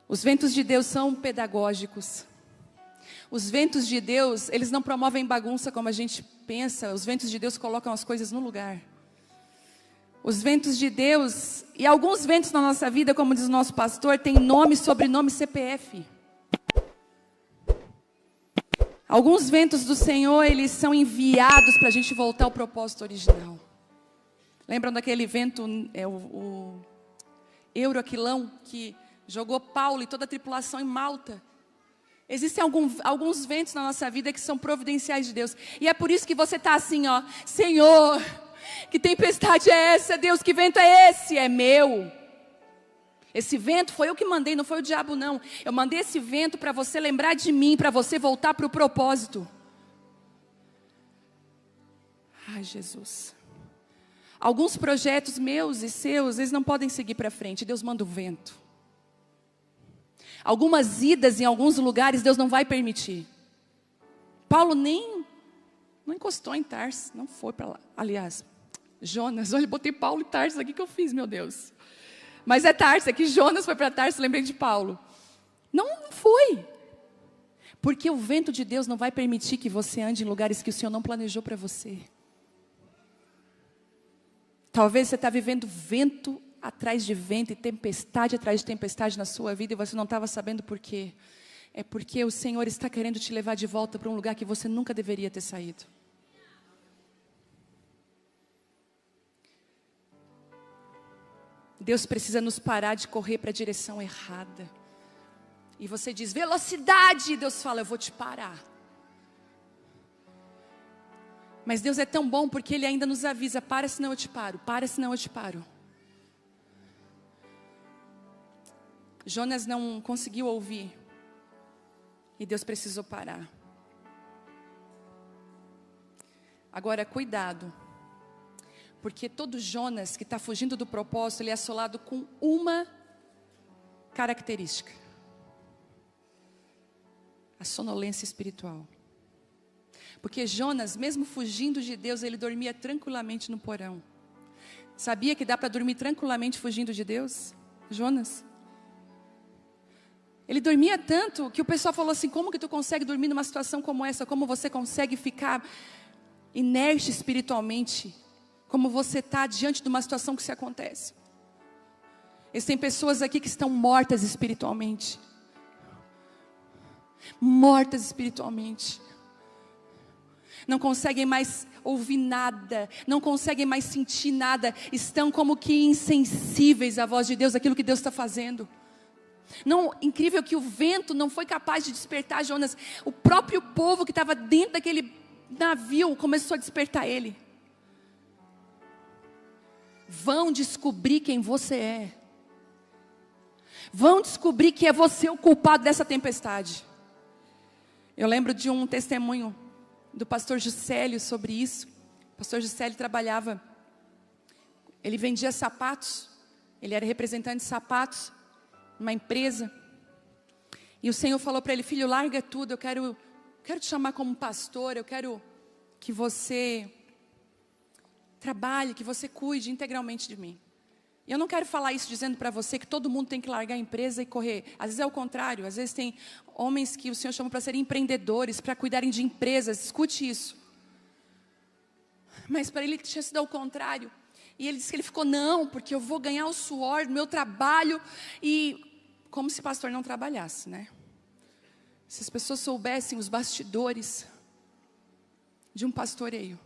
Os ventos de Deus são pedagógicos. Os ventos de Deus, eles não promovem bagunça como a gente pensa. Os ventos de Deus colocam as coisas no lugar. Os ventos de Deus, e alguns ventos na nossa vida, como diz o nosso pastor, tem nome, sobrenome, CPF. Alguns ventos do Senhor, eles são enviados para a gente voltar ao propósito original. Lembram daquele vento, o Euroquilão, que jogou Paulo e toda a tripulação em Malta? Existem alguns ventos na nossa vida que são providenciais de Deus. E é por isso que você está assim, ó. Senhor, que tempestade é essa? Deus, que vento é esse? É meu. Esse vento foi eu que mandei, não foi o diabo não. Eu mandei esse vento para você lembrar de mim, para você voltar para o propósito. Ai, Jesus. Alguns projetos meus e seus, eles não podem seguir para frente. Deus manda o vento. Algumas idas em alguns lugares Deus não vai permitir. Paulo não encostou em Tarso, não foi para lá. Aliás, Jonas, olha, botei Paulo e Tarso aqui que eu fiz, meu Deus. Mas é Tarso, é que Jonas foi para Tarso, lembrei de Paulo. Não foi. Porque o vento de Deus não vai permitir que você ande em lugares que o Senhor não planejou para você. Talvez você está vivendo vento atrás de vento e tempestade atrás de tempestade na sua vida e você não estava sabendo por quê. É porque o Senhor está querendo te levar de volta para um lugar que você nunca deveria ter saído. Deus precisa nos parar de correr para a direção errada. E você diz, velocidade! Deus fala, eu vou te parar. Mas Deus é tão bom porque Ele ainda nos avisa, para senão eu te paro, para senão eu te paro. Jonas não conseguiu ouvir. E Deus precisou parar. Agora, cuidado. Porque todo Jonas que está fugindo do propósito, ele é assolado com uma característica. A sonolência espiritual. Porque Jonas, mesmo fugindo de Deus, ele dormia tranquilamente no porão. Sabia que dá para dormir tranquilamente fugindo de Deus? Jonas? Ele dormia tanto que o pessoal falou assim, como que tu consegue dormir numa situação como essa? Como você consegue ficar inerte espiritualmente? Como você está diante de uma situação que se acontece? Existem pessoas aqui que estão mortas espiritualmente. Mortas espiritualmente. Não conseguem mais ouvir nada, não conseguem mais sentir nada, estão como que insensíveis à voz de Deus, aquilo que Deus está fazendo. Não, incrível que o vento não foi capaz de despertar Jonas, o próprio povo que estava dentro daquele navio começou a despertar ele. Vão descobrir quem você é, vão descobrir que é você o culpado dessa tempestade. Eu lembro de um testemunho do pastor Juscelio sobre isso. O pastor Juscelio trabalhava, ele vendia sapatos, ele era representante de sapatos, numa empresa, e o Senhor falou para ele, filho, larga tudo, eu quero te chamar como pastor, eu quero que você trabalhe, que você cuide integralmente de mim. E eu não quero falar isso dizendo para você que todo mundo tem que largar a empresa e correr. Às vezes é o contrário. Às vezes tem homens que o Senhor chama para serem empreendedores, para cuidarem de empresas. Escute isso. Mas para ele tinha sido ao contrário. E ele disse que ele ficou, não, porque eu vou ganhar o suor do meu trabalho. E como se pastor não trabalhasse, né? Se as pessoas soubessem os bastidores de um pastoreio.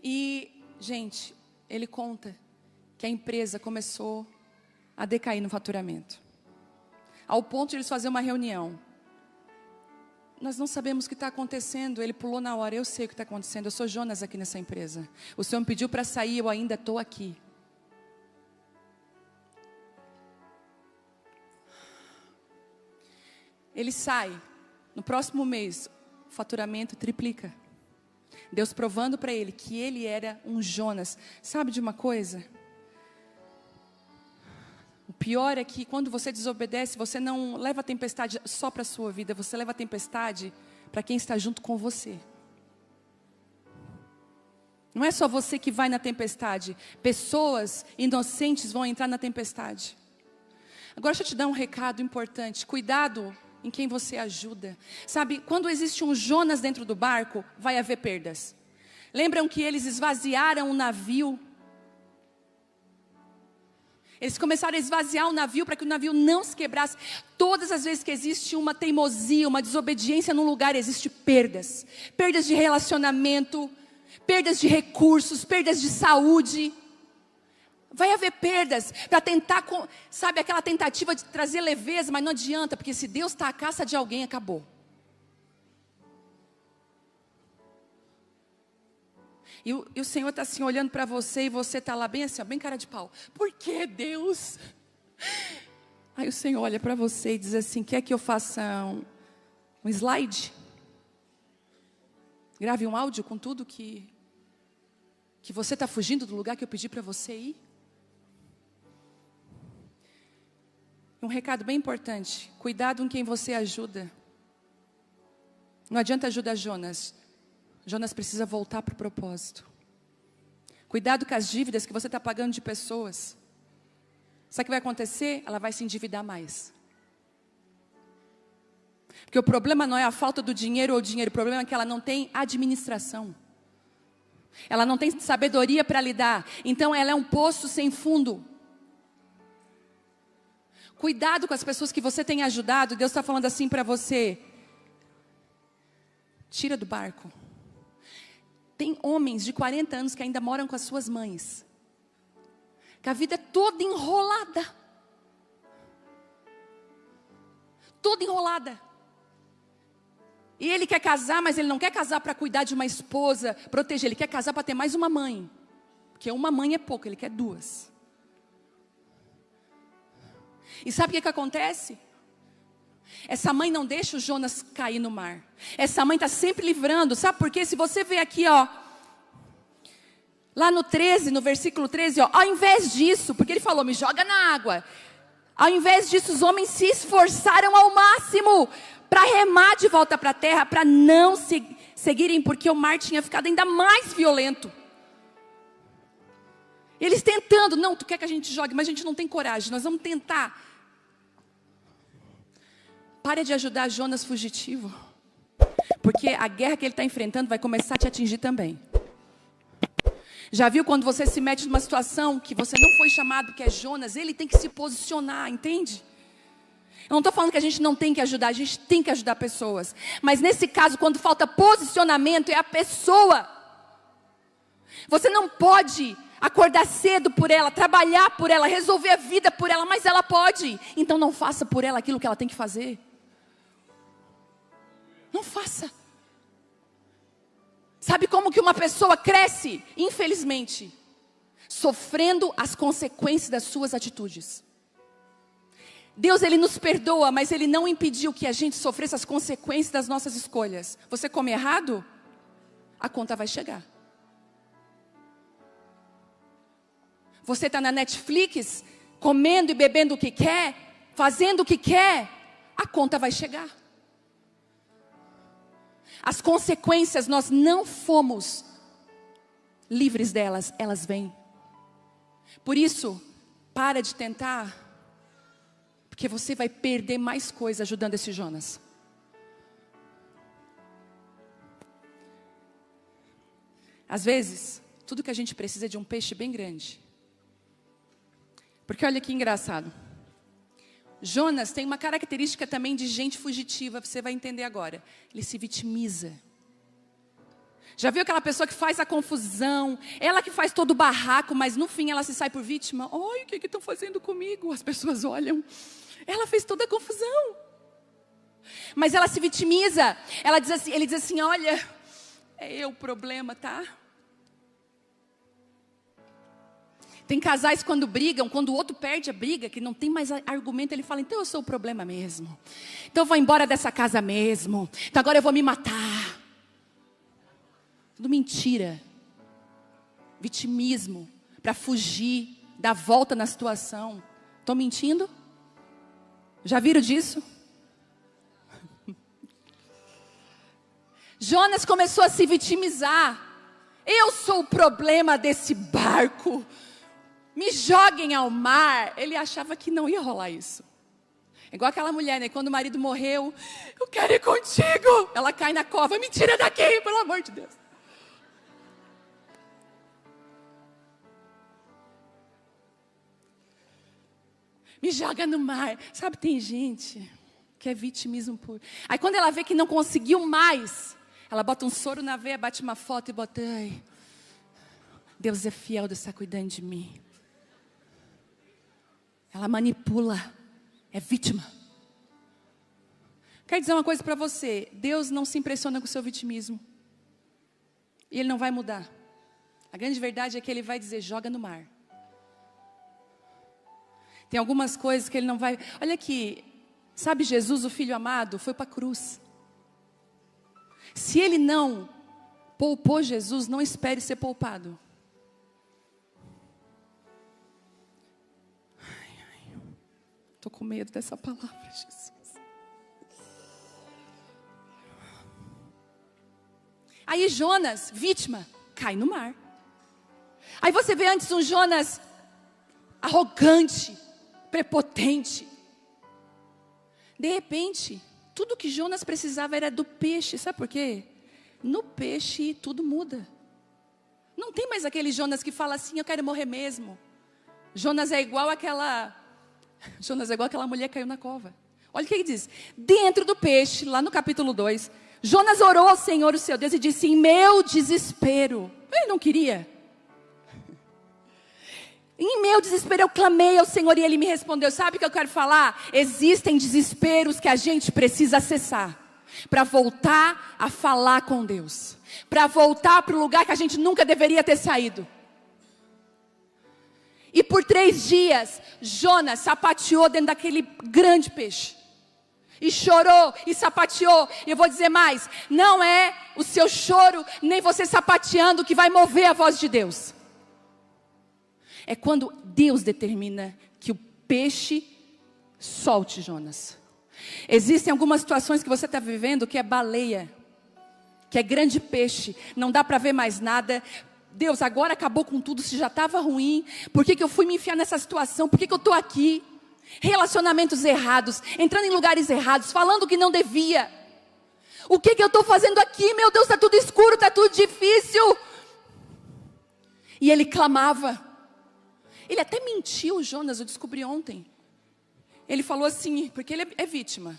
E, gente, ele conta que a empresa começou a decair no faturamento. Ao ponto de eles fazerem uma reunião. Nós não sabemos o que está acontecendo. Ele pulou na hora, eu sei o que está acontecendo. Eu sou Jonas aqui nessa empresa. O Senhor me pediu para sair, eu ainda estou aqui. Ele sai, no próximo mês, o faturamento triplica. Deus provando para ele que ele era um Jonas. Sabe de uma coisa? O pior é que quando você desobedece, você não leva a tempestade só para a sua vida. Você leva a tempestade para quem está junto com você. Não é só você que vai na tempestade. Pessoas inocentes vão entrar na tempestade. Agora deixa eu te dar um recado importante. Cuidado em quem você ajuda. Sabe, quando existe um Jonas dentro do barco, vai haver perdas. Lembram que eles esvaziaram o navio? Eles começaram a esvaziar o navio para que o navio não se quebrasse. Todas as vezes que existe uma teimosia, uma desobediência num lugar, existe perdas. Perdas de relacionamento, perdas de recursos, perdas de saúde. Vai haver perdas para tentar, sabe, aquela tentativa de trazer leveza, mas não adianta, porque se Deus está à caça de alguém, acabou. E o Senhor está assim olhando para você e você está lá bem assim, ó, bem cara de pau. Por que Deus? Aí o Senhor olha para você e diz assim, quer que eu faça um slide? Grave um áudio com tudo que você está fugindo do lugar que eu pedi para você ir? Um recado bem importante, cuidado com quem você ajuda. Não adianta ajudar Jonas. Jonas precisa voltar para o propósito. Cuidado com as dívidas que você está pagando de pessoas. Sabe o que vai acontecer? Ela vai se endividar mais. Porque o problema não é a falta do dinheiro ou o dinheiro. O problema é que ela não tem administração. Ela não tem sabedoria para lidar. Então ela é um poço sem fundo. Cuidado com as pessoas que você tem ajudado. Deus está falando assim para você. Tira do barco. Tem homens de 40 anos que ainda moram com as suas mães. Que a vida é toda enrolada. Toda enrolada. E ele quer casar, mas ele não quer casar para cuidar de uma esposa, proteger. Ele quer casar para ter mais uma mãe. Porque uma mãe é pouco, ele quer duas. E sabe o que acontece? Essa mãe não deixa o Jonas cair no mar. Essa mãe está sempre livrando. Sabe por quê? Se você vê aqui, ó, lá no 13, no versículo 13, ó, ao invés disso, porque ele falou, me joga na água. Ao invés disso, os homens se esforçaram ao máximo para remar de volta para a terra, para não seguirem, porque o mar tinha ficado ainda mais violento. Eles tentando, não, tu quer que a gente jogue, mas a gente não tem coragem, nós vamos tentar. Pare de ajudar Jonas fugitivo. Porque a guerra que ele está enfrentando vai começar a te atingir também. Já viu quando você se mete numa situação que você não foi chamado, que é Jonas? Ele tem que se posicionar, entende? Eu não estou falando que a gente não tem que ajudar, a gente tem que ajudar pessoas. Mas nesse caso, quando falta posicionamento, é a pessoa. Você não pode acordar cedo por ela, trabalhar por ela, resolver a vida por ela, mas ela pode. Então não faça por ela aquilo que ela tem que fazer. Não faça. Sabe como que uma pessoa cresce? Infelizmente, sofrendo as consequências das suas atitudes. Deus, Ele nos perdoa, mas Ele não impediu que a gente sofresse as consequências das nossas escolhas. Você come errado? A conta vai chegar. Você está na Netflix, comendo e bebendo o que quer, fazendo o que quer, a conta vai chegar. As consequências nós não fomos livres delas, elas vêm. Por isso, para de tentar, porque você vai perder mais coisa ajudando esse Jonas. Às vezes, tudo que a gente precisa é de um peixe bem grande. Porque olha que engraçado. Jonas tem uma característica também de gente fugitiva, você vai entender agora. Ele se vitimiza. Já viu aquela pessoa que faz a confusão? Ela que faz todo o barraco, mas no fim ela se sai por vítima. Ai, o que estão fazendo comigo? As pessoas olham. Ela fez toda a confusão. Mas ela se vitimiza. Ele diz assim, olha, é eu o problema, tá? Tem casais quando brigam, quando o outro perde a briga, que não tem mais argumento, ele fala, então eu sou o problema mesmo. Então eu vou embora dessa casa mesmo. Então agora eu vou me matar. Tudo mentira. Vitimismo. Para fugir, dar volta na situação. Estou mentindo? Já viram disso? Jonas começou a se vitimizar. Eu sou o problema desse barco. Me joguem ao mar. Ele achava que não ia rolar isso. Igual aquela mulher, né? Quando o marido morreu, eu quero ir contigo. Ela cai na cova, me tira daqui, pelo amor de Deus. Me joga no mar. Sabe, tem gente que é vitimismo puro. Aí quando ela vê que não conseguiu mais, ela bota um soro na veia, bate uma foto e bota, ai, Deus é fiel, Deus está cuidando de mim. Ela manipula, é vítima. Quero dizer uma coisa para você, Deus não se impressiona com o seu vitimismo. E Ele não vai mudar. A grande verdade é que Ele vai dizer, joga no mar. Tem algumas coisas que Ele não vai... Olha aqui, sabe Jesus, o Filho amado, foi para a cruz. Se Ele não poupou Jesus, não espere ser poupado. Estou com medo dessa palavra, Jesus. Aí Jonas, vítima, cai no mar. Aí você vê antes um Jonas arrogante, prepotente. De repente, tudo que Jonas precisava era do peixe. Sabe por quê? No peixe tudo muda. Não tem mais aquele Jonas que fala assim, eu quero morrer mesmo. Jonas é igual aquela mulher que caiu na cova. Olha o que ele diz. Dentro do peixe, lá no capítulo 2, Jonas orou ao Senhor, o seu Deus, e disse, em meu desespero. Ele não queria. Em meu desespero eu clamei ao Senhor e Ele me respondeu. Sabe o que eu quero falar? Existem desesperos que a gente precisa acessar para voltar a falar com Deus, para voltar para o lugar que a gente nunca deveria ter saído. E por 3 dias Jonas sapateou dentro daquele grande peixe, e chorou e sapateou. E eu vou dizer mais, não é o seu choro nem você sapateando que vai mover a voz de Deus. É quando Deus determina que o peixe solte Jonas. Existem algumas situações que você está vivendo que é baleia, que é grande peixe, não dá para ver mais nada. Deus, agora acabou com tudo, se já estava ruim, por que eu fui me enfiar nessa situação? Por que eu estou aqui? Relacionamentos errados, entrando em lugares errados, falando o que não devia. O que eu estou fazendo aqui? Meu Deus, está tudo escuro, está tudo difícil. E ele clamava. Ele até mentiu, Jonas, eu descobri ontem. Ele falou assim, porque ele é vítima.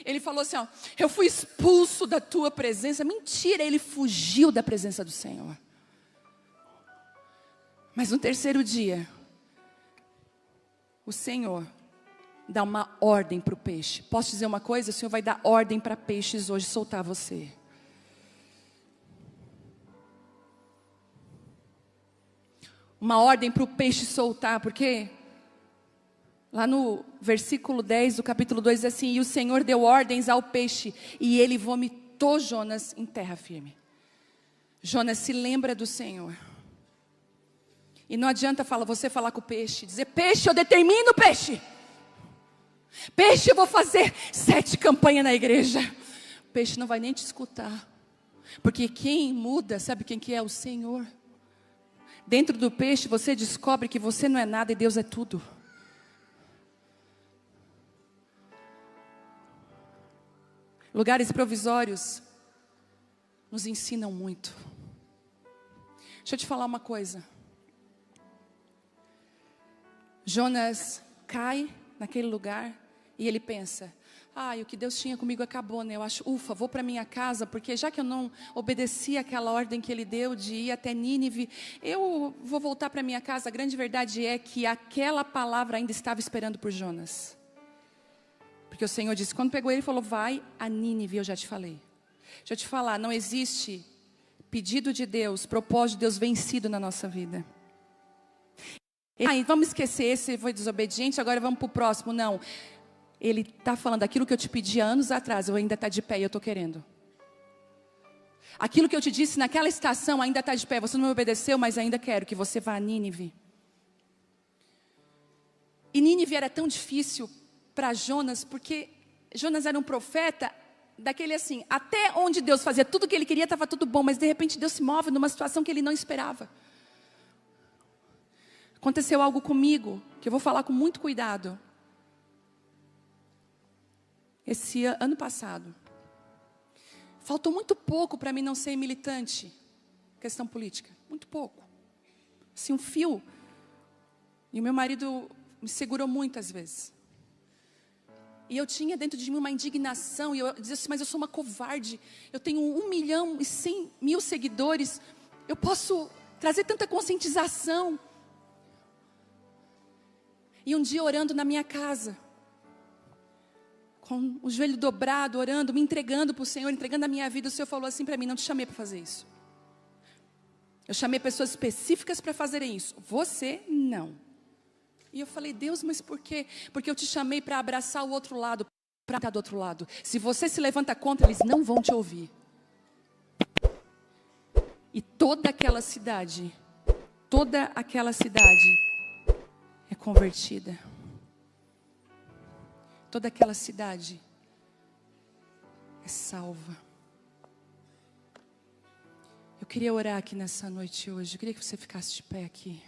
Ele falou assim, ó, eu fui expulso da tua presença. Mentira, ele fugiu da presença do Senhor. Mas no 3º dia, o Senhor dá uma ordem para o peixe. Posso dizer uma coisa? O Senhor vai dar ordem para peixes hoje soltar você. Uma ordem para o peixe soltar, porque lá no versículo 10 do capítulo 2 diz assim, e o Senhor deu ordens ao peixe, e ele vomitou Jonas em terra firme. Jonas se lembra do Senhor. E não adianta você falar com o peixe, dizer, peixe, eu determino, peixe. Peixe, eu vou fazer 7 campanhas na igreja. O peixe não vai nem te escutar. Porque quem muda, sabe quem que é? O Senhor. Dentro do peixe você descobre que você não é nada e Deus é tudo. Lugares provisórios nos ensinam muito. Deixa eu te falar uma coisa. Jonas cai naquele lugar e ele pensa, o que Deus tinha comigo acabou, né? Eu acho, ufa, vou para minha casa, porque já que eu não obedeci aquela ordem que Ele deu de ir até Nínive, eu vou voltar para minha casa. A grande verdade é que aquela palavra ainda estava esperando por Jonas. Porque o Senhor disse, quando pegou ele, falou, vai a Nínive, eu já te falei. Deixa eu te falar, não existe pedido de Deus, propósito de Deus vencido na nossa vida. Vamos esquecer, esse foi desobediente, agora vamos para o próximo. Não, Ele está falando, aquilo que eu te pedi há anos atrás, eu ainda está de pé e eu estou querendo. Aquilo que eu te disse naquela estação ainda está de pé, você não me obedeceu, mas ainda quero que você vá a Nínive. E Nínive era tão difícil para Jonas, porque Jonas era um profeta, daquele assim, até onde Deus fazia tudo o que Ele queria, estava tudo bom, mas de repente Deus se move numa situação que Ele não esperava. Aconteceu algo comigo, que eu vou falar com muito cuidado. esse ano passado, faltou muito pouco para mim não ser militante, questão política, muito pouco. Assim, um fio. E o meu marido me segurou muitas vezes. E eu tinha dentro de mim uma indignação, e eu dizia assim, mas eu sou uma covarde, eu tenho 1.100.000 seguidores, eu posso trazer tanta conscientização. E um dia orando na minha casa, com o joelho dobrado, orando, me entregando para o Senhor, entregando a minha vida, o Senhor falou assim para mim, não te chamei para fazer isso. Eu chamei pessoas específicas para fazerem isso, você não. E eu falei, Deus, mas por quê? Porque eu te chamei para abraçar o outro lado, para estar do outro lado. Se você se levanta contra, eles não vão te ouvir. E toda aquela cidade é convertida. Toda aquela cidade é salva. Eu queria orar aqui nessa noite hoje. Eu queria que você ficasse de pé aqui.